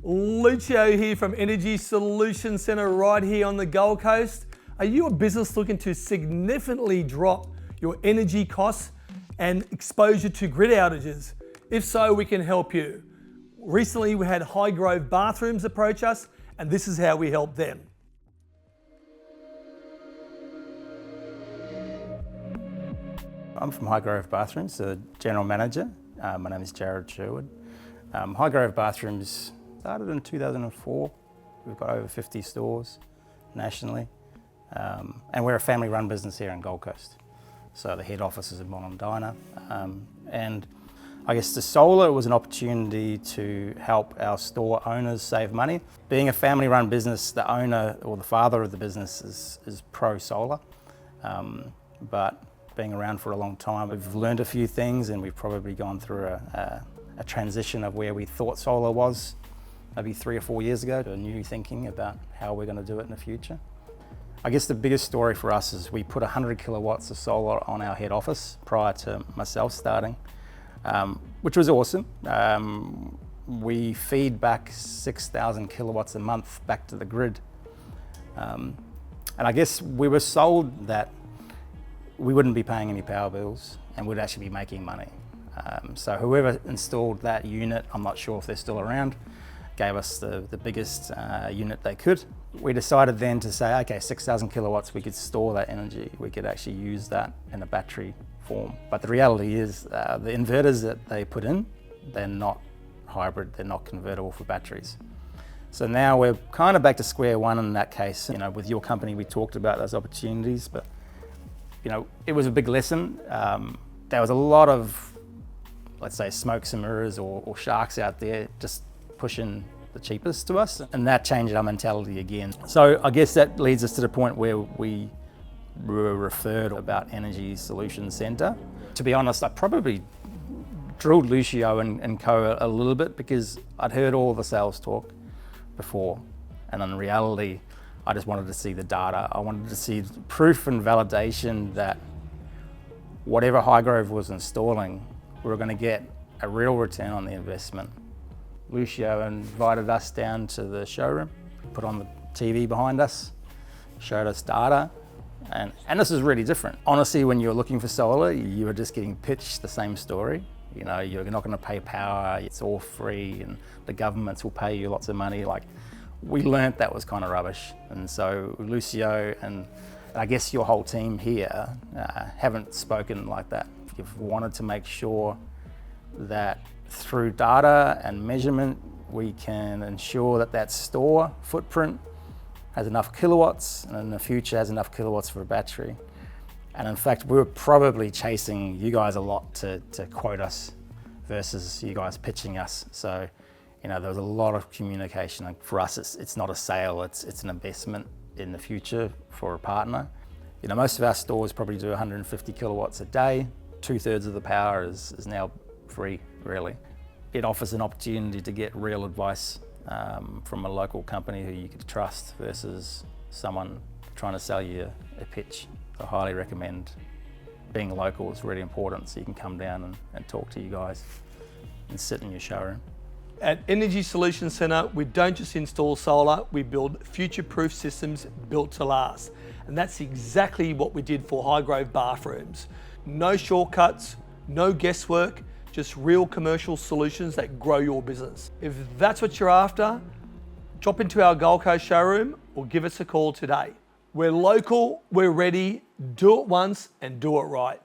Lucio here from Energy Solutions Centre right here on the Gold Coast. Are you a business looking to significantly drop your energy costs and exposure to grid outages? If so, we can help you. Recently, we had Highgrove Bathrooms approach us, and this is how we help them. I'm from Highgrove Bathrooms, the General Manager. My name is Sherwood. Highgrove Bathrooms started in 2004. We've got over 50 stores nationally. And we're a family-run business here in Gold Coast. So the head office is in Monondina. And I guess the solar was an opportunity to help our store owners save money. Being a family-run business, the owner or the father of the business is pro-solar. But being around for a long time, we've learned a few things, and we've probably gone through a transition of where we thought solar was maybe 3 or 4 years ago to a new thinking about how we're going to do it in the future. I guess the biggest story for us is we put 100 kilowatts of solar on our head office prior to myself starting, which was awesome. We feed back 6,000 kilowatts a month back to the grid. And I guess we were sold that we wouldn't be paying any power bills and we'd actually be making money. So whoever installed that unit, I'm not sure if they're still around, gave us the biggest unit they could. We decided then to say, okay, 6,000 kilowatts, we could store that energy. We could actually use that in a battery form. But the reality is the inverters that they put in, they're not hybrid, they're not convertible for batteries. So now we're kind of back to square one in that case. You know, with your company, we talked about those opportunities, but you know, it was a big lesson. There was a lot of, let's say, smokes and mirrors or sharks out there just pushing the cheapest to us, and that changed our mentality again. So I guess that leads us to the point where we were referred about Energy Solutions Centre. To be honest, I probably drilled Lucio and co a little bit because I'd heard all the sales talk before, and in reality, I just wanted to see the data. I wanted to see proof and validation that whatever Highgrove was installing, we were going to get a real return on the investment. Lucio invited us down to the showroom, put on the TV behind us, showed us data, and this is really different. Honestly, when you're looking for solar, you were just getting pitched the same story. You know, you're not going to pay power, it's all free, and the governments will pay you lots of money. Like, we learnt that was kind of rubbish. And so Lucio and I guess your whole team here haven't spoken like that. You've wanted to make sure that through data and measurement, we can ensure that that store footprint has enough kilowatts, and in the future has enough kilowatts for a battery. And in fact, we were probably chasing you guys a lot to quote us versus you guys pitching us. So, you know, there was a lot of communication. For us, it's not a sale, it's an investment in the future for a partner. You know, most of our stores probably do 150 kilowatts a day. 2/3 of the power is now free, really. It offers an opportunity to get real advice from a local company who you could trust versus someone trying to sell you a pitch. So I highly recommend being local is really important, so you can come down and talk to you guys and sit in your showroom. At Energy Solutions Centre, we don't just install solar, we build future-proof systems built to last. And that's exactly what we did for Highgrove Bathrooms. No shortcuts, no guesswork, just real commercial solutions that grow your business. If that's what you're after, drop into our Gold Coast showroom or give us a call today. We're local, we're ready, do it once and do it right.